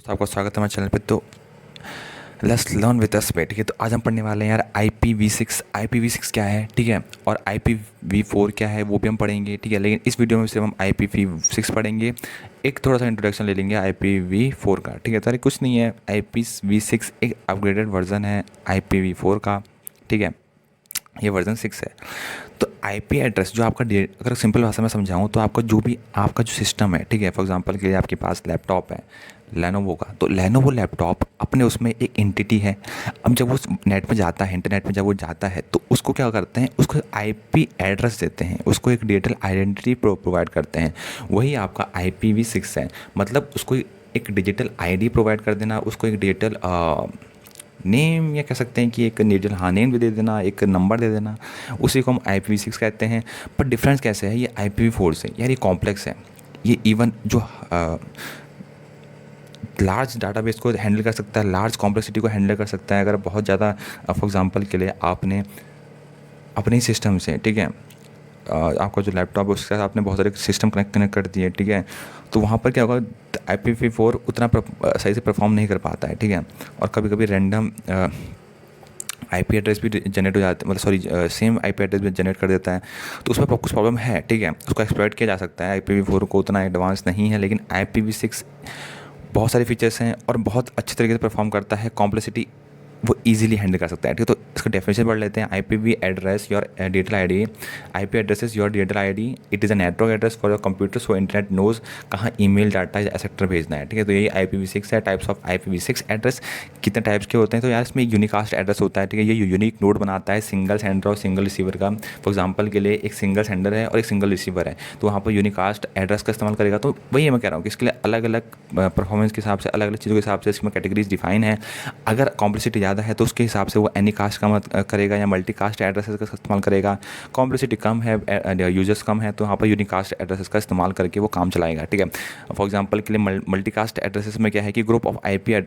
तो आपका स्वागत है हमारे चैनल पे। तो लेट्स लर्न विद अस पे। ठीक है, तो आज हम पढ़ने वाले हैं यार IPv6। IPv6 क्या है, ठीक है, और IPv4 क्या है वो भी हम पढ़ेंगे। ठीक है, लेकिन इस वीडियो में सिर्फ हम IPv6 पढ़ेंगे। एक थोड़ा सा इंट्रोडक्शन ले लेंगे IPv4 का। ठीक है, तो कुछ नहीं है, IPv6 एक अपग्रेडेड वर्जन है IPv4 का। ठीक है, ये वर्जन 6 है। तो आईपी एड्रेस जो आपका अगर सिंपल भाषा में समझाऊँ तो आपका जो भी आपका जो सिस्टम है, ठीक है, फॉर एग्जांपल के लिए आपके पास लैपटॉप है लेनोवो का, तो लेनोवो लैपटॉप अपने उसमें एक एंटिटी है। अब जब वो नेट में जाता है, इंटरनेट में जब वो जाता है, तो उसको क्या करते हैं, उसको आईपी एड्रेस देते हैं, उसको एक डिजिटल आइडेंटिटी प्रोवाइड करते हैं। वही आपका IPv6 है। मतलब उसको एक डिजिटल आईडी प्रोवाइड कर देना, उसको एक डिजिटल नेम, या कह सकते हैं कि एक डिजिटल हाँ नेम भी दे देना, एक नंबर दे देना, उसी को हम IPv6 कहते हैं। पर डिफरेंस कैसे है ये IPv4 से? यार ये कॉम्प्लेक्स है। ये इवन जो लार्ज डाटाबेस को हैंडल कर सकता है, लार्ज कॉम्प्लेक्सिटी को हैंडल कर सकता है। अगर बहुत ज़्यादा फॉर एग्जांपल के लिए आपने अपने ही सिस्टम से, ठीक है, आपका जो लैपटॉप है उसके साथ आपने बहुत सारे सिस्टम कनेक्ट कर दिए, ठीक है, तो वहाँ पर क्या होगा, IPv4 उतना सही से परफॉर्म नहीं कर पाता है। ठीक है, और कभी कभी रैंडम आईपी एड्रेस भी जनरेट हो जाते, मतलब सॉरी सेम आईपी एड्रेस भी जनरेट कर देता है। तो उसमें कुछ प्रॉब्लम है। ठीक है, उसको एक्सप्लॉइट किया जा सकता है। IPv4 को उतना एडवांस नहीं है, लेकिन IPv6 बहुत सारे फीचर्स हैं और बहुत अच्छे तरीके से परफॉर्म करता है। कॉम्प्लेक्सिटी वो इजीली हैंडल कर सकता है। ठीक है, तो इसका डेफिनेशन पढ़ लेते हैं। IPv address your digital ID. IP address is your digital ID. It is a network address for your computer, so internet knows कहाँ ईमेल डाटा एक्सेट्रा भेजना है। ठीक है, तो यही IPv6 है। टाइप्स ऑफ IPv6 एड्रेस कितने टाइप्स के होते हैं, तो यार इसमें यूनिकास्ट एड्रेस होता है। ठीक है, ये यूनिक नोड बनाता है सिंगल सेंडर और सिंगल रिसीवर का। फॉर एग्जाम्पल के लिए एक सिंगल सेंडर है और एक सिंगल रिसीवर है, तो वहाँ पर यूनिकास्ट एड्रेस का इस्तेमाल करेगा। तो वही मैं कह रहा हूँ कि इसके लिए अलग अलग परफॉर्मेंस के हिसाब से, अलग अलग चीज़ों के हिसाब से इसमें कैटेगरीज डिफाइन है। अगर कॉम्प्लेक्सिटी ज़्यादा है तो उसके हिसाब से वो एनी कास्ट का मत करेगा या मल्टी कास्ट एड्रेसेस का इस्तेमाल करेगा। कॉम्प्लेक्सिटी कम है, यूजर्स कम है, तो वहाँ पर यूनिकास्ट एड्रेसेस का इस्तेमाल करके वो काम चलाएगा। ठीक है, फॉर एग्जांपल के लिए मल्टी कास्ट एड्रेसेस में क्या है कि ग्रुप ऑफ आईपी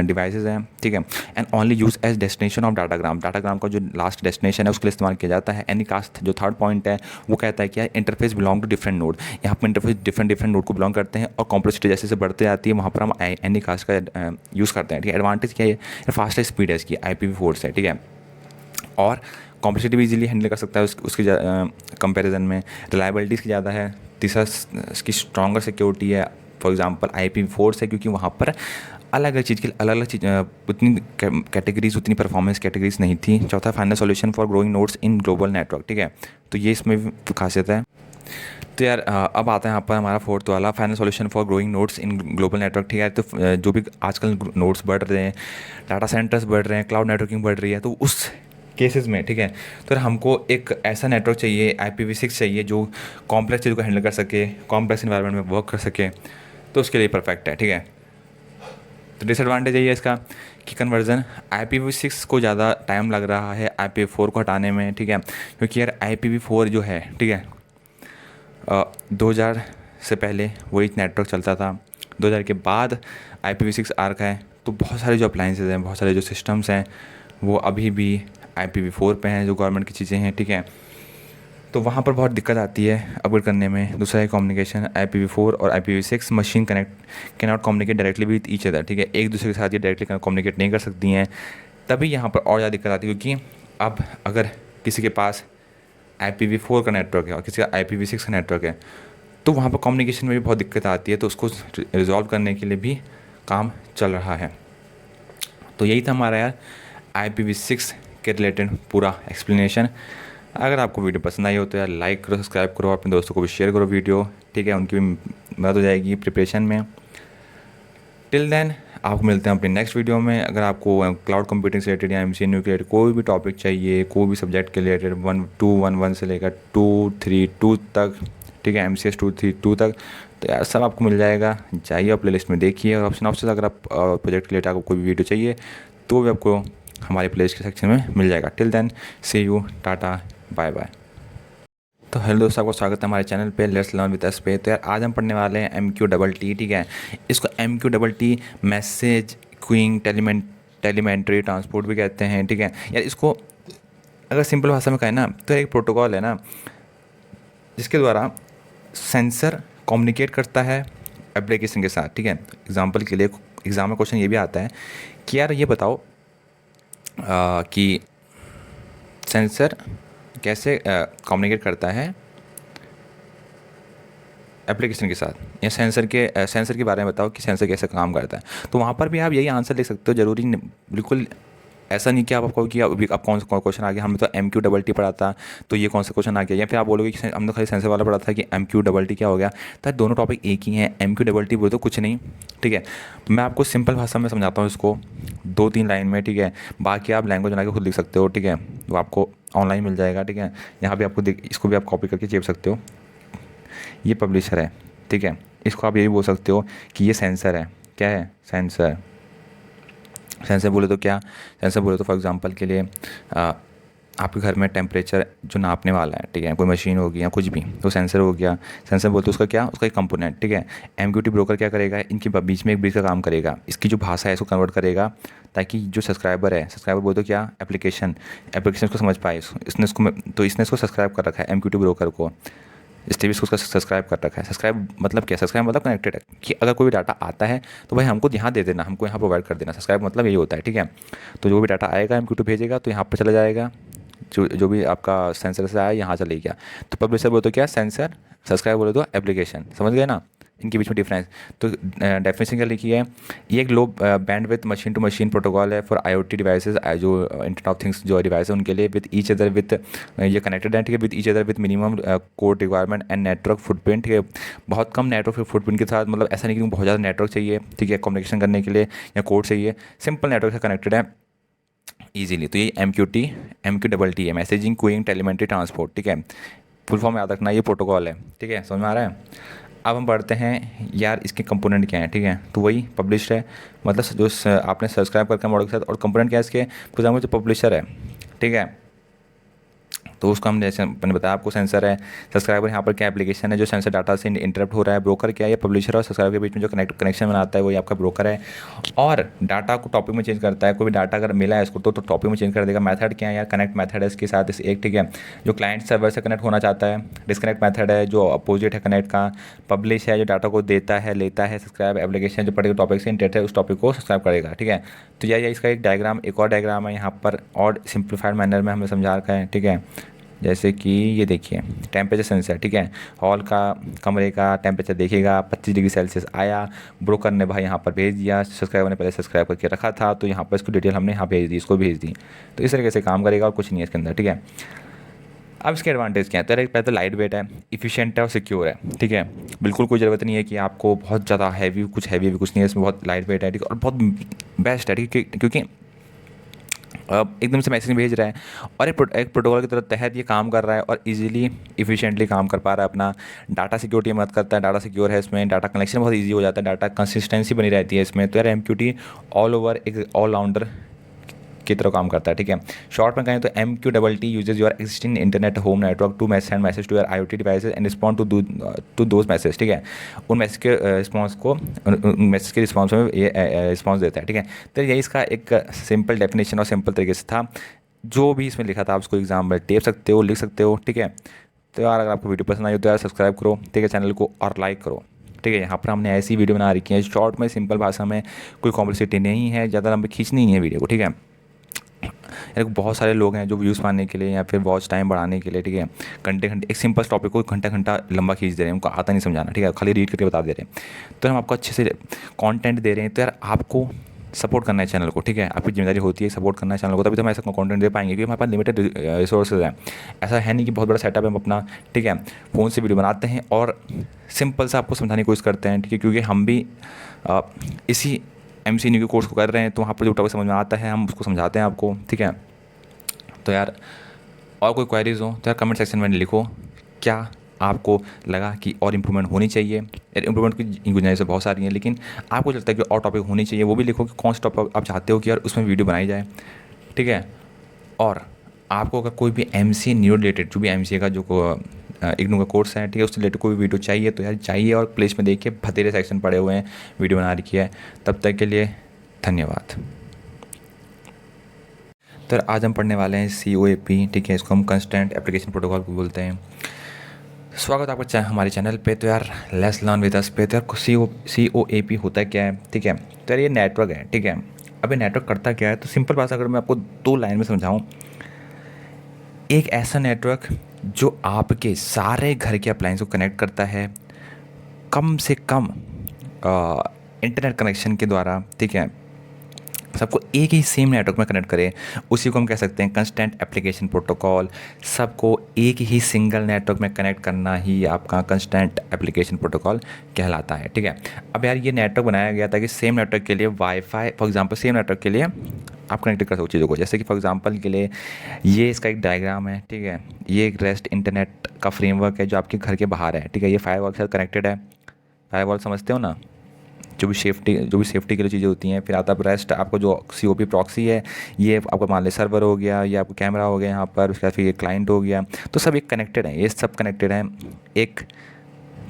डिवाइसेस हैं। ठीक है, and only use as destination of datagram. Datagram का जो लास्ट डेस्टिनेशन है उसके लिए इस्तेमाल किया जाता है। एनी कास्ट जो थर्ड पॉइंट है वो कहता है कि interface belong to different node. यहाँ पर इंटरफेस डिफरेंट नोड को बिलोंग करते हैं, और कॉम्प्लेक्सिटी जैसे जैसे बढ़ते जाती है वहाँ पर हम एनी कास्ट का यूज़ करते हैं। ठीक है, एडवांटेज क्या है, फास्ट स्पीड है इसकी IPv4 से। ठीक है, और कॉम्प्लेक्सिटी भी इजीली हैंडल कर सकता है उसके कंपैरिजन में। रिलायबिलिटी इसकी ज़्यादा है। तीसरा इसकी स्ट्रॉन्गर सिक्योरिटी है फॉर एग्जांपल IPv4 से, क्योंकि वहाँ पर अलग अलग चीज़ की अलग अलग चीज़ उतनी कैटेगरीज, उतनी परफॉर्मेंस कैटेगरीज नहीं थी। चौथा final solution for growing nodes in global network. ठीक है, तो ये इसमें भी खासियत है। तो यार अब आता है यहाँ पर हमारा फोर्थ वाला, final solution for growing nodes in global network. ठीक है, तो जो भी आजकल नोड्स बढ़ रहे हैं, डाटा सेंटर्स बढ़ रहे हैं, क्लाउड नेटवर्किंग बढ़ रही है, तो उस केसेस में, ठीक है, तो हमको एक ऐसा नेटवर्क चाहिए, IPv6 चाहिए जो कॉम्प्लेक्स चीज़ को हैंडल कर सके, कॉम्प्लेक्स इन्वायरमेंट में वर्क कर सके, तो उसके लिए परफेक्ट है। ठीक है, तो डिसएडवांटेज यही है इसका कि कन्वर्जन IPv6 को ज़्यादा टाइम लग रहा है IPv4 को हटाने में। ठीक है, क्योंकि यार IPv4 जो है, ठीक है, 2000 से पहले वही नेटवर्क चलता था। 2000 के बाद IPv6 आ रखा है, तो बहुत सारे जो अप्लाइंसेज हैं, बहुत सारे जो सिस्टम्स हैं, वो अभी भी IPv4 पे हैं, जो गवर्नमेंट की चीज़ें हैं। ठीक है, तो वहाँ पर बहुत दिक्कत आती है अपग्रेड करने में। दूसरा है कम्युनिकेशन। IPv4 और IPv6 machine can not communicate directly with each other. ठीक है, एक दूसरे के साथ ये डायरेक्टली कम्युनिकेट नहीं कर सकती हैं। तभी यहाँ पर और ज़्यादा दिक्कत आती है, क्योंकि अब अगर किसी के पास IPv4 का नेटवर्क है और किसी का IPv6 का नेटवर्क है, तो वहाँ पर कम्युनिकेशन में भी बहुत दिक्कत आती है। तो उसको रिजॉल्व करने के लिए भी काम चल रहा है। तो यही था हमारा यार IPv6 के रिलेटेड पूरा एक्सप्लेनेशन। अगर आपको वीडियो पसंद आई हो तो यार लाइक करो, सब्सक्राइब करो, अपने दोस्तों को भी शेयर करो वीडियो। ठीक है, उनकी भी मदद हो जाएगी प्रिपरेशन में। टिल देन आपको मिलते हैं अपनी नेक्स्ट वीडियो में। अगर आपको क्लाउड कंप्यूटिंग से रिलेटेड या MCNU के रिलेटेड कोई भी टॉपिक चाहिए, कोई भी सब्जेक्ट के रिलेटेड 1.2.11 से लेकर 2.3.2 तक, ठीक है, MCS 2.3.2 तक, तो यार सब आपको मिल जाएगा। जाइए आप प्लेलिस्ट में देखिए, और ऑप्शन अगर आप प्रोजेक्ट के रिलेटेड आपको कोई भी वीडियो चाहिए तो भी आपको हमारे प्लेलिस्ट के सेक्शन में मिल जाएगा। Till then see you, tata, bye bye. तो हेलो दोस्तों, आपको स्वागत है हमारे चैनल पे लेट्स लर्न विद अस पे। तो यार आज हम पढ़ने वाले हैं MQTT। ठीक है, इसको MQTT message queuing telemetry transport भी कहते हैं। ठीक है, यार इसको अगर सिंपल भाषा में कहें ना, तो एक प्रोटोकॉल है ना, जिसके द्वारा सेंसर कम्युनिकेट करता है एप्लीकेशन के साथ। ठीक है, एग्जांपल के लिए एग्ज़ाम में क्वेश्चन ये भी आता है कि यार ये बताओ कि सेंसर कैसे कम्युनिकेट करता है एप्लीकेशन के साथ, या सेंसर के बारे में बताओ कि सेंसर कैसे काम करता है। तो वहाँ पर भी आप यही आंसर लिख सकते हो, ज़रूरी नहीं, बिल्कुल ऐसा नहीं कि आप कहो कि अभी आप कौन सा क्वेश्चन आ गया, हमने तो MQ टी पढ़ा था तो ये कौन सा क्वेश्चन आ गया, या फिर आप बोलोगे कि हमने खाली सेंसर वाला पढ़ा था कि MQ टी क्या हो गया। तो दोनों टॉपिक एक ही हैं, MQ टी बोले तो कुछ नहीं, ठीक है। मैं आपको सिंपल भाषा में समझाता हूँ इसको 2-3 लाइन में, ठीक है। बाकी आप लैंग्वेज बना के खुद लिख सकते हो, ठीक है, वो आपको ऑनलाइन मिल जाएगा, ठीक है। यहाँ भी आपको इसको भी आप कॉपी करके चेप सकते हो। ये पब्लिशर है, ठीक है। इसको आप यही बोल सकते हो कि ये सेंसर है। क्या है? सेंसर। सेंसर बोले तो क्या? सेंसर बोले तो फॉर एग्जांपल के लिए आपके घर में टेम्परेचर जो नापने वाला है, ठीक है, कोई मशीन होगी या कुछ भी, तो सेंसर हो गया। सेंसर बोलते उसका क्या? उसका एक कंपोनेंट, ठीक है। MQT ब्रोकर क्या करेगा? इनके बीच में एक ब्रिज का काम करेगा, इसकी जो भाषा है इसको कन्वर्ट करेगा, ताकि जो सब्सक्राइबर है, सब्सक्राइबर बोलते तो क्या? एप्लीकेशन को समझ पाए। इसने इसको सब्सक्राइब कर रखा है MQT ब्रोकर को, इसलिए भी उसका सब्सक्राइब कर रखा है। सब्सक्राइब मतलब क्या? सब्सक्राइब मतलब कनेक्टेड है, कि अगर कोई भी डाटा आता है तो भाई हमको यहाँ दे देना, हमको यहाँ प्रोवाइड कर देना। सब्सक्राइब मतलब यही होता है, ठीक है। तो जो भी डाटा आएगा MQ2 भेजेगा तो यहाँ पर चला जाएगा, जो भी आपका सेंसर से आया यहाँ चले गया। तो पब्लिशर बोले तो क्या? सेंसर। सब्सक्राइब बोले तो एप्लीकेशन। समझ गए ना इनके बीच में डिफरेंस? तो डेफिनेशन क्या लिखी है? ये एक low bandwidth machine to machine protocol है फॉर IoT डिवाइसेस, जो इंटरनेट ऑफ थिंग्स जो डिवाइस है उनके लिए, विद ईच अदर विद ये कनेक्टेड है, ठीक है, with each other with minimum code requirement and network footprint, ठीक है। बहुत कम नेटवर्क फुटप्रिंट के साथ, मतलब ऐसा नहीं कि बहुत ज़्यादा नेटवर्क चाहिए, ठीक है, कम्युनिकेशन करने के लिए या कोड चाहिए, सिंपल नेटवर्क से कनेक्टेड है ईजिली। तो ये MQ टी है, मैसेजिंग क्यूइंग टेलीमेट्री ट्रांसपोर्ट, ठीक है। फुल फॉर्म याद रखना, ये प्रोटोकॉल है, ठीक है, समझ में आ रहा है। अब हम पढ़ते हैं यार इसके कंपोनेंट क्या हैं, ठीक है। तो वही पब्लिश है, मतलब जो आपने सब्सक्राइब करके मॉडल के साथ, और कंपोनेंट क्या है इसके? फॉर एग्जाम्पल जो पब्लिशर है, ठीक है, तो उसको हम जैसे मैंने बताया आपको, सेंसर है। सब्सक्राइबर यहाँ पर क्या एप्लीकेशन है जो सेंसर डाटा से इंटरप्ट हो रहा है। ब्रोकर क्या है? ये पब्लिशर और सब्सक्राइबर के बीच में जो कनेक्शन बनाता है वही आपका ब्रोकर है, और डाटा को टॉपिक में चेंज करता है। कोई भी डाटा अगर मिला है इसको तो टॉपिक में चेंज कर देगा। मेथड क्या है यार? कनेक्ट मेथड है इसके साथ, इस एक, ठीक है, जो क्लाइंट सर्वर से कनेक्ट होना चाहता है। डिस्कनेक्ट मेथड है जो अपोजिट है कनेक्ट का। पब्लिश है जो डाटा को देता है, लेता है। सब्सक्राइब एप्लीकेशन जो पर्टिकुलर टॉपिक से इंटरेस्ट है उस टॉपिक को सब्सक्राइब करेगा, ठीक है। तो यह इसका एक डायग्राम, एक और डायग्राम है यहाँ पर, और सिंप्लीफाइड मैनर में हमें समझा रखा है, ठीक है। जैसे कि ये देखिए टेम्परेचर सेंसर, ठीक है, हॉल का, कमरे का टेम्परेचर देखेगा, 25 डिग्री सेल्सियस आया, ब्रोकर ने भाई यहाँ पर भेज दिया। सब्सक्राइबर ने पहले सब्सक्राइब करके रखा था तो यहाँ पर इसको डिटेल हमने यहाँ भेज दी, इसको भेज दी। तो इस तरीके से काम करेगा और कुछ नहीं है इसके अंदर, ठीक है। अब इसके एडवांटेज क्या है? तो पहले तो लाइट वेट है, इफिशिएंट है और सिक्योर है, ठीक है। बिल्कुल कोई ज़रूरत नहीं है कि आपको बहुत ज़्यादा हैवी कुछ नहीं है इसमें, बहुत लाइट वेट है, ठीक है, और बहुत बेस्ट है, ठीक है, क्योंकि एकदम से मैसेज भेज रहा है और एक प्रोटोकॉल की तरह तहत ये काम कर रहा है और इजीली इफिशिएंटली काम कर पा रहा है अपना। डाटा सिक्योरिटी में मदद करता है, डाटा सिक्योर है इसमें, डाटा कलेक्शन बहुत इजी हो जाता है, डाटा कंसिस्टेंसी बनी रहती है इसमें। तो यार MQT ऑल ओवर एक ऑलराउंडर की तरह काम करता है, ठीक है। शॉर्ट में कहें तो MQT uses your existing internet home network to send message to your IoT devices and respond to those message, ठीक है। उन मैसेज के रिस्पॉन्स को, उन मैसेज के रिस्पॉन्स में ये रिस्पॉन्स देता है, ठीक है। तो यही इसका एक सिंपल डेफिनेशन और सिंपल तरीके से था। जो भी इसमें लिखा था आप उसको एग्जाम में टेप सकते हो, लिख सकते हो, ठीक है। तो यार अगर आपको वीडियो पसंद आई हो तो यार सब्सक्राइब करो, ठीक है, चैनल को, और लाइक करो, ठीक है। यहाँ पर हमने ऐसी वीडियो बना रखी है शॉर्ट में, सिंपल भाषा में, कोई कॉम्प्लेक्सिटी नहीं है, ज़्यादा लंबी खींचनी नहीं है वीडियो को, ठीक है। यार बहुत सारे लोग हैं जो व्यूज़ पाने के लिए या फिर वॉच टाइम बढ़ाने के लिए, ठीक है, घंटे घंटे एक सिंपल टॉपिक को घंटा घंटा लंबा खींच दे रहे हैं, उनको आता नहीं समझाना, ठीक है, खाली रीड करके बता दे रहे हैं। तो हम आपको अच्छे से कंटेंट दे रहे हैं, तो यार आपको सपोर्ट करना है चैनल को, ठीक है, आपकी जिम्मेदारी होती है सपोर्ट करना है चैनल को, तभी तो हम ऐसा कंटेंट दे पाएंगे, क्योंकि हमारे पास लिमिटेड रिसोर्सेज हैं। ऐसा है नहीं कि बहुत बड़ा सेटअप है अपना, ठीक है, फ़ोन से वीडियो बनाते हैं और सिंपल सा आपको समझाने की कोशिश करते हैं, ठीक है, क्योंकि हम भी इसी MCNU के कोर्स को कर रहे हैं, तो वहाँ पर जो टॉपिक समझ में आता है हम उसको समझाते हैं आपको, ठीक है। तो यार और कोई क्वेरीज हो तो यार कमेंट सेक्शन में लिखो, क्या आपको लगा कि और इम्प्रूवमेंट होनी चाहिए। यार इम्प्रूवमेंट की गुंजाइश बहुत सारी हैं, लेकिन आपको लगता है कि और टॉपिक होनी चाहिए, वो भी लिखो कि कौन सा टॉपिक आप चाहते हो कि यार उसमें वीडियो बनाई जाए, ठीक है। और आपको अगर कोई भी MCNU रिलेटेड, जो भी MCA का जो इग्नू का कोर्स है, ठीक है, उससे रिलेटेड कोई वीडियो चाहिए तो यार चाहिए, और प्लेस में देखिए बथेरे सेक्शन पड़े हुए हैं, वीडियो बना रखी है। तब तक के लिए धन्यवाद। तो आज हम पढ़ने वाले हैं COAP, ठीक है, इसको हम कंस्टेंट एप्लीकेशन प्रोटोकॉल को बोलते हैं। स्वागत है आपका हमारे चैनल पे। तो यार लेट्स लर्न विद अस पे। तो यार COAP होता क्या है, ठीक है। तो यार ये नेटवर्क है, ठीक है। अब ये नेटवर्क करता क्या है, तो सिंपल बात अगर मैं आपको 2 लाइन में समझाऊँ, एक ऐसा नेटवर्क जो आपके सारे घर के अप्लायंस को कनेक्ट करता है कम से कम इंटरनेट कनेक्शन के द्वारा, ठीक है। सबको एक ही सेम नेटवर्क में कनेक्ट करें, उसी को हम कह सकते हैं कंस्टेंट एप्लीकेशन प्रोटोकॉल। सबको एक ही सिंगल नेटवर्क में कनेक्ट करना ही आपका कंस्टेंट एप्लीकेशन प्रोटोकॉल कहलाता है, ठीक है। अब यार ये नेटवर्क बनाया गया था कि सेम नेटवर्क के लिए wifi, for example same network के लिए आप कनेक्ट कर सको चीज़ों को। जैसे कि फॉर एग्जांपल के लिए ये इसका एक डायग्राम है, ठीक है। ये एक रेस्ट इंटरनेट का फ्रेमवर्क है जो आपके घर के बाहर है, ठीक है। ये फायरवॉल के साथ कनेक्टेड है। फायरवॉल समझते हो ना, जो भी सेफ्टी के लिए चीज़ें होती हैं। फिर आता है रेस्ट, आपको जो COP प्रॉक्सी है, ये आपका मान लें सर्वर हो गया, ये आपको कैमरा हो गया यहाँ पर, उसके बाद फिर ये क्लाइंट हो गया। तो सब एक कनेक्टेड है, ये सब कनेक्टेड हैं एक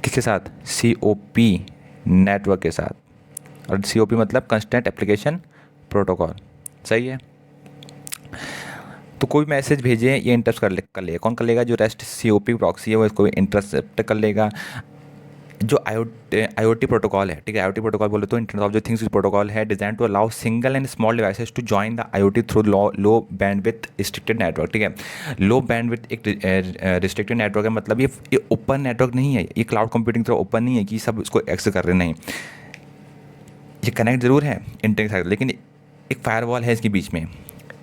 किसके साथ, COP नेटवर्क के साथ। और COP मतलब कंस्टेंट एप्लीकेशन प्रोटोकॉल, सही है। तो कोई मैसेज भेजे, ये इंटरप्ट कर लेगा। कौन कर लेगा, जो रेस्ट COP प्रॉक्सी है वो इसको इंटरसेप्ट कर लेगा। जो IoT प्रोटोकॉल है, ठीक है। IoT प्रोटोकॉल बोले तो इंटरनेट ऑफ जो थिंग्स प्रोटोकॉल है, design to allow single and small devices to join the IoT through low bandwidth restricted network, ठीक है। लो बैंडविड्थ एक रिस्ट्रिक्टेड नेटवर्क है, मतलब ये ओपन नेटवर्क नहीं है, ये क्लाउड कंप्यूटिंग तरह ओपन नहीं है कि सब इसको एक्सेस कर रहे, नहीं। ये कनेक्ट जरूर है इंटरनेट के साथ, लेकिन एक फायरवॉल है इसके बीच में।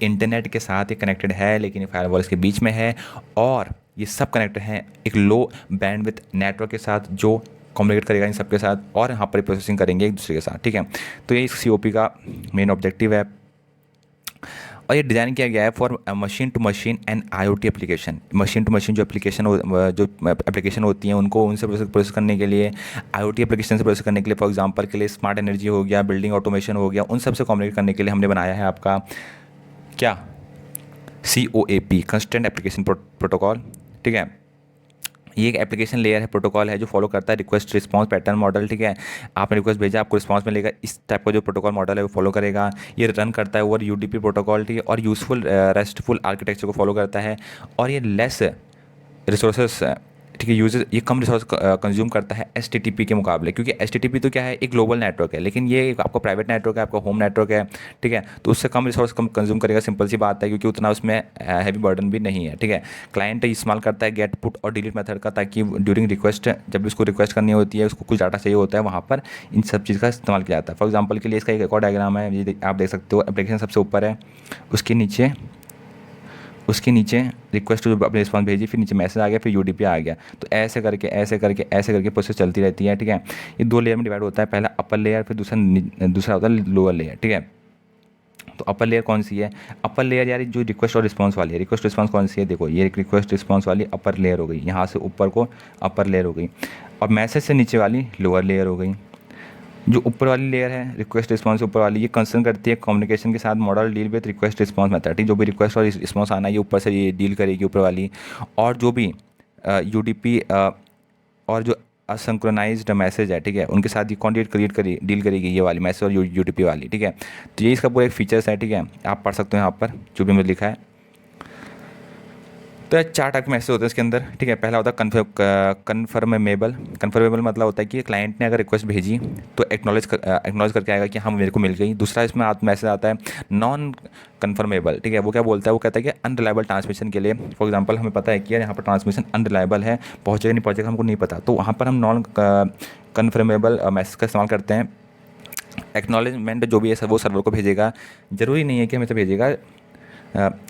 इंटरनेट के साथ ये कनेक्टेड है, लेकिन ये फायरवॉल इसके बीच में है। और ये सब कनेक्टेड हैं एक लो बैंडविड्थ नेटवर्क के साथ जो कम्युनिकेट करेगा इन सबके साथ, और यहाँ पर प्रोसेसिंग करेंगे एक दूसरे के साथ, ठीक है। तो ये COP का मेन ऑब्जेक्टिव है। और ये डिज़ाइन किया गया है for machine to machine and IoT application. Machine to machine जो एप्लीकेशन होती हैं उनको उनसे प्रोसेस करने के लिए, IoT एप्लीकेशन से प्रोसेस करने के लिए, फॉर एग्जांपल के लिए स्मार्ट एनर्जी हो गया, बिल्डिंग ऑटोमेशन हो गया, उन सब से कम्युनिकेट करने के लिए हमने बनाया है आपका क्या, COAP कंस्टेंट एप्लीकेशन प्रोटोकॉल, ठीक है। ये एक एप्लीकेशन लेयर है, प्रोटोकॉल है जो फॉलो करता है रिक्वेस्ट रिस्पांस पैटर्न मॉडल, ठीक है। आपने रिक्वेस्ट भेजा, आपको रिस्पांस मिलेगा, इस टाइप का जो प्रोटोकॉल मॉडल है वो फॉलो करेगा। ये रन करता है ओवर UDP प्रोटोकॉल, ठीक है। और यूजफुल रेस्टफुल आर्किटेक्चर को फॉलो करता है। और ये लेस रिसोर्सेस, ठीक है, यूजर ये कम रिसोर्स कंज्यूम करता है HTTP के मुकाबले, क्योंकि HTTP तो क्या है, एक ग्लोबल नेटवर्क है, लेकिन ये आपका प्राइवेट नेटवर्क है, आपका होम नेटवर्क है, ठीक है। तो उससे कम रिसोर्स कम कंज्यूम करेगा, सिंपल सी बात है, क्योंकि उतना उसमें हैवी बर्डन भी नहीं है, ठीक है। क्लाइंट इस्तेमाल करता है गेट पुट और डिलीट मेथड का, ताकि ड्यूरिंग रिक्वेस्ट, जब उसको रिक्वेस्ट करनी होती है, उसको कुछ डाटा चाहिए होता है, वहाँ पर इन सब चीज़ का इस्तेमाल किया जाता है। फॉर एग्जाम्पल के लिए इसका एक और डायग्राम है, ये आप देख सकते हो। एप्लीकेशन सबसे ऊपर है, उसके नीचे रिक्वेस्ट जो अपने रिस्पॉन्स भेजी, फिर नीचे मैसेज आ गया, फिर UDP आ गया। तो ऐसे करके ऐसे करके ऐसे करके प्रोसेस चलती रहती है, ठीक है। ये 2 लेयर में डिवाइड होता है, पहला अपर लेयर, फिर दूसरा होता है लोअर लेयर, ठीक है। तो अपर लेयर कौन सी है, अपर लेयर यार जो रिक्वेस्ट और रिस्पॉन्स वाली है। रिक्वेस्ट रिस्पॉन्स कौन सी है, देखो ये एक रिक्वेस्ट रिस्पॉन्स वाली अपर लेयर हो गई, यहाँ से ऊपर को अपर लेयर हो गई। और मैसेज से नीचे वाली लोअर लेयर हो गई। जो ऊपर वाली लेयर है रिक्वेस्ट रिस्पांस ऊपर वाली, ये कंसर्न करती है कम्युनिकेशन के साथ model deal with request response method, ठीक। जो भी रिक्वेस्ट और रिस्पांस आना है ये ऊपर से ये डील करेगी ऊपर वाली। और जो भी UDP और जो असंक्रोनाइज्ड मैसेज है, ठीक है, उनके साथ ये कौन डील करेगी, ये वाली मैसेज और UDP वाली, ठीक है। तो ये इसका पूरा एक फीचर्स है, ठीक है। आप पढ़ सकते हो यहाँ पर जो भी मैंने लिखा है। तो 4 टाइप के मैसेज होते हैं इसके अंदर, ठीक है। पहला होता है कन्फर्मेबल। कन्फर्मेबल मतलब होता है कि क्लाइंट ने अगर रिक्वेस्ट भेजी तो एक्नॉलेज करके आएगा कि हाँ मेरे को मिल गई। दूसरा इसमें मैसेज आता है नॉन कन्फर्मेबल, ठीक है। वो क्या बोलता है, वो कहता है कि अनरिलायबल ट्रांसमिशन के लिए, फॉर एग्जांपल हमें पता है कि यार यहाँ पर ट्रांसमिशन अनरिलायबल है, पहुँचेगा नहीं पहुँचेगा हमको नहीं पता, तो वहाँ पर हम नॉन कन्फर्मेबल मैसेज का इस्तेमाल करते हैं। एक्नॉलेजमेंट जो भी है वो सर्वर को भेजेगा, ज़रूरी नहीं है कि हमें से भेजेगा,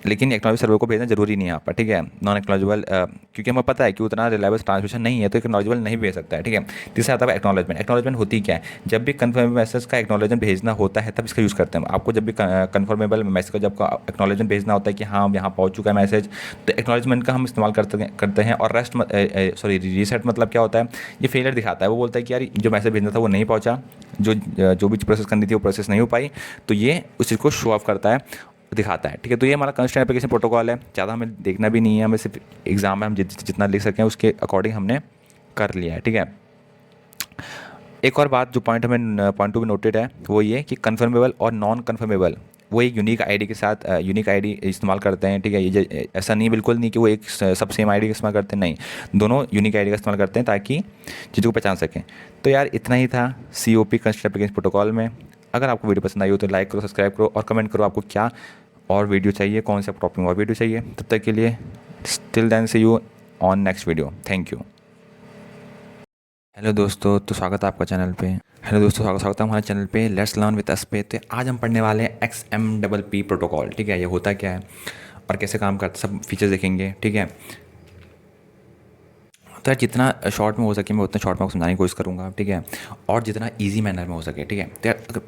लेकिन एक्नॉलेज सर्वर को भेजना जरूरी नहीं है यहाँ पर, ठीक है। नॉन एक्नॉलेजेबल, क्योंकि हमें पता है कि उतना रिलायबल ट्रांसमिशन नहीं है, तो एक्नॉलेजेबल नहीं भेज सकता है, ठीक है। तीसरा आता है एक्नॉलेजमेंट। एक्नॉलेजमेंट होती क्या है, जब भी कन्फर्मेबल मैसेज का एक्नॉलेजमेंट भेजना होता है तब इसका यूज़ करते हैं। आपको जब भी कन्फर्मेबल मैसेज का जब एक्नॉलेजमेंट भेजना होता है कि हाँ यहाँ पहुँच चुका है मैसेज, तो एक्नॉलेजमेंट का हम इस्तेमाल करते हैं। और रीसेट मतलब क्या होता है, ये फेलियर दिखाता है, वो बोलता है कि यार जो मैसेज भेजना था वो नहीं पहुँचा, जो भी प्रोसेस करनी थी वो प्रोसेस नहीं हो पाई, तो ये उस चीज़ को शो ऑफ करता है, दिखाता है, ठीक है। तो ये हमारा कंस्टेंट एप्लीकेशन प्रोटोकॉल है, ज़्यादा हमें देखना भी नहीं है, हमें सिर्फ एग्जाम में हम जितना लिख सकें उसके अकॉर्डिंग हमने कर लिया है, ठीक है। एक और बात जो पॉइंट टू भी नोटेड है वो ये कि कन्फर्मेबल और नॉन कन्फर्मेबल वो एक यूनिक आईडी के साथ यूनिक आईडी इस्तेमाल करते हैं, ठीक है। ये ऐसा नहीं, बिल्कुल नहीं कि वो एक सब सेम आईडी का इस्तेमाल करते हैं, नहीं, दोनों यूनिक आईडी का इस्तेमाल करते हैं ताकि चीज़ों को पहचान सकें। तो यार इतना ही था COP कंस्ट्रक्ट एप्लीकेशन प्रोटोकॉल में। अगर आपको वीडियो पसंद आई हो तो लाइक करो, सब्सक्राइब करो और कमेंट करो आपको क्या और वीडियो चाहिए, कौन सा टॉपिक और वीडियो चाहिए। तब तक के लिए till then see you on next video. Thank you. Hello दोस्तों, तो स्वागत है आपका चैनल पे। हेलो दोस्तों, स्वागत है हमारे चैनल पे लेट्स लर्न विद अस पे। तो आज हम पढ़ने वाले हैं XMPP प्रोटोकॉल, ठीक है। ये होता क्या है और कैसे काम करता है, सब फीचर्स देखेंगे, ठीक है। तो यार जितना शॉर्ट में हो सके मैं उतना शॉर्ट में समझाने की कोशिश करूँगा, ठीक है, और जितना ईजी मैनर में हो सके, ठीक है। तो यार अगर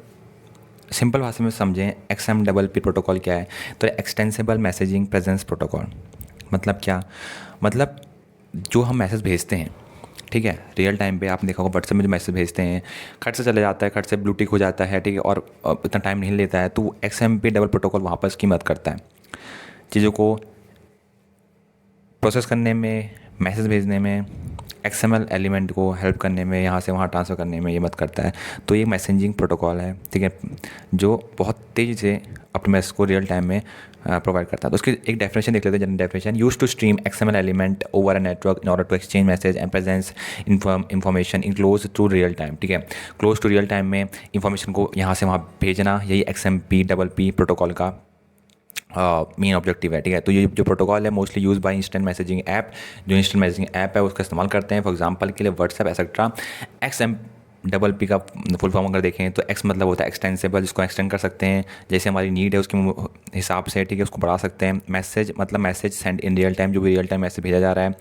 सिंपल भाषा में समझें XMPP प्रोटोकॉल क्या है, तो एक्सटेंसिबल मैसेजिंग प्रेजेंस प्रोटोकॉल। मतलब क्या, मतलब जो हम मैसेज भेजते हैं, ठीक है, रियल टाइम पे आपने देखा होगा व्हाट्सएप में जो मैसेज भेजते हैं, खट से चले जाता है, खट से ब्लू टिक हो जाता है, ठीक है, और इतना टाइम नहीं लेता है, तो XMPP प्रोटोकॉल वहाँ पर इसकी मदद करता है चीज़ों को प्रोसेस करने में, मैसेज भेजने में, XML एलिमेंट को हेल्प करने में, यहाँ से वहाँ ट्रांसफ़र करने में ये मदद करता है। तो ये मैसेजिंग प्रोटोकॉल है, ठीक है, जो बहुत तेज़ी से अपने मैसेज को रियल टाइम में प्रोवाइड करता है। तो उसकी एक डेफिनेशन देख लेते हैं। General definition: use to stream XML element over a network in order to exchange message and presence information in close to real time, ठीक है। क्लोज टू रियल टाइम में इंफॉर्मेशन को यहाँ से वहाँ भेजना, यही XMPP प्रोटोकॉल का मेन ऑब्जेक्टिव है, ठीक है। तो ये जो प्रोटोकॉल है mostly use by instant messaging app, जो इंस्टेंट मैसेजिंग ऐप है उसका इस्तेमाल करते हैं। फॉर एग्जांपल के लिए व्हाट्सएप एक्सेट्रा। XMPP का फुल फॉर्म अगर देखें तो X मतलब होता है एक्सटेंसिबल, जिसको एक्सटेंड कर सकते हैं जैसे हमारी नीड है उसके हिसाब से, ठीक है, उसको बढ़ा सकते हैं। मैसेज मतलब message send in real time, जो भी रियल टाइम मैसेज भेजा जा रहा है।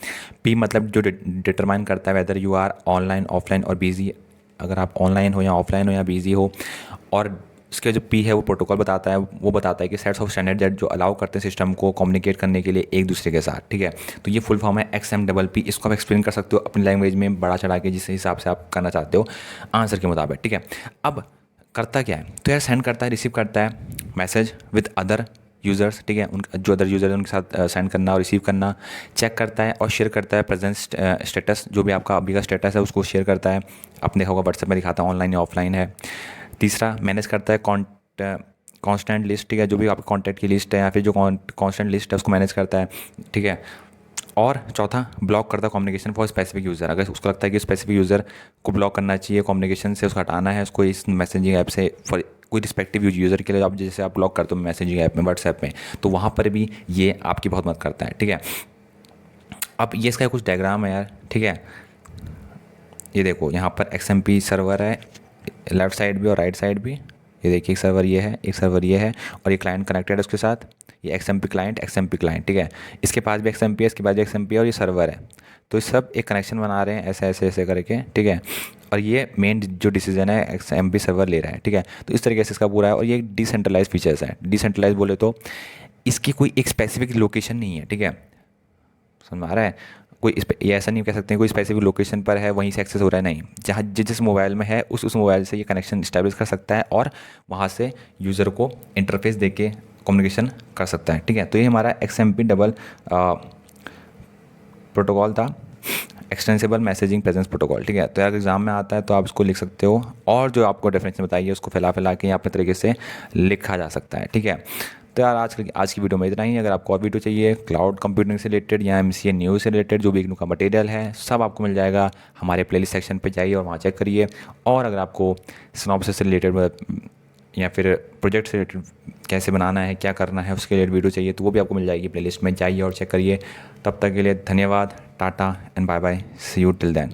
P मतलब जो डिटरमाइन करता है whether you are online, offline और बिजी, अगर आप ऑनलाइन हो या ऑफलाइन हो या बिजी हो। और उसके जो P है वो प्रोटोकॉल बताता है, वो बताता है कि सेट्स ऑफ स्टैंडर्ड दैट जो अलाउ करते हैं सिस्टम को कम्युनिकेट करने के लिए एक दूसरे के साथ, ठीक है। तो ये फुल फॉर्म है XMPP। इसको आप एक्सप्लेन कर सकते हो अपनी लैंग्वेज में बढ़ा चढ़ा के, जिस हिसाब से आप करना चाहते हो आंसर के मुताबिक, ठीक है। अब करता क्या है, तो यार सेंड करता है, रिसीव करता है मैसेज विद अदर यूज़र्स, ठीक है, उन जो अदर यूज़र है उनके साथ सेंड करना और रिसीव करना, चेक करता है और शेयर करता है प्रेजेंस स्टेटस, जो भी आपका अभी का स्टेटस है उसको शेयर करता है। आपने देखा होगा व्हाट्सएप में दिखाता है ऑनलाइन या ऑफलाइन है। तीसरा, मैनेज करता है कांस्टेंट लिस्ट, ठीक है, जो भी आपके कॉन्टैक्ट की लिस्ट है या फिर जो कांस्टेंट लिस्ट है उसको मैनेज करता है, ठीक है। और चौथा, ब्लॉक करता है कम्युनिकेशन फॉर स्पेसिफिक यूज़र। अगर उसको लगता है कि स्पेसिफिक यूज़र को ब्लॉक करना चाहिए, कम्युनिकेशन से उसको हटाना है, उसको इस मैसेजिंग ऐप से फॉर कोई रिस्पेक्टिव यूज़र के लिए, आप जैसे आप ब्लॉक करते हो मैसेजिंग ऐप में, व्हाट्सएप में, तो वहाँ पर भी ये आपकी बहुत मदद करता है, ठीक है। अब ये इसका कुछ डायग्राम है यार, ठीक है। ये देखो यहाँ पर XMPP सर्वर है, लेफ़्ट साइड भी और राइट साइड भी। ये देखिए एक सर्वर ये है, एक सर्वर ये है, और ये क्लाइंट कनेक्टेड है उसके साथ। ये XMPP क्लाइंट, ठीक है। इसके पास भी XMPP है, इसके पास भी XMPP है, और ये सर्वर है। तो सब एक कनेक्शन बना रहे हैं ऐसे ऐसे ऐसे करके, ठीक है। और ये मेन जो डिसीजन है XMPP सर्वर ले रहा है, ठीक है। तो इस तरीके से इसका पूरा है। और ये डिसेंट्रलाइज फीचर्स है। डिसेंट्रलाइज बोले तो इसकी कोई एक स्पेसिफिक लोकेशन नहीं है, ठीक है, समझ में आ रहा है। कोई ये ऐसा नहीं कह सकते हैं कोई स्पेसिफिक लोकेशन पर है वहीं से एक्सेस हो रहा है, नहीं, जहाँ जिस मोबाइल में है उस मोबाइल से ये कनेक्शन इस्टेब्लिश कर सकता है और वहाँ से यूज़र को इंटरफेस दे के कम्युनिकेशन कर सकता है, ठीक है। तो ये हमारा XMPP प्रोटोकॉल था, एक्सटेंसिबल मैसेजिंग प्रेजेंस प्रोटोकॉल, ठीक है। तो अगर एग्जाम में आता है तो आप इसको लिख सकते हो, और जो आपको डेफिनेशन बताइए उसको फैला के अपने तरीके से लिखा जा सकता है, ठीक है। तो यार आज की वीडियो में इतना ही। अगर आपको और वीडियो चाहिए क्लाउड कंप्यूटिंग से रिलेटेड या MCA न्यूज़ से रिलेटेड, जो भी इग्नू का मटेरियल है सब आपको मिल जाएगा हमारे प्लेलिस्ट सेक्शन पे जाइए और वहाँ चेक करिए। और अगर आपको सिनॉप्सिस से रिलेटेड या फिर प्रोजेक्ट से रिलेटेड कैसे बनाना है, क्या करना है, उसके रिलेटेड वीडियो चाहिए तो वो भी आपको मिल जाएगी प्लेलिस्ट में, जाइए और चेक करिए। तब तक के लिए धन्यवाद, tata and bye bye, see you till then.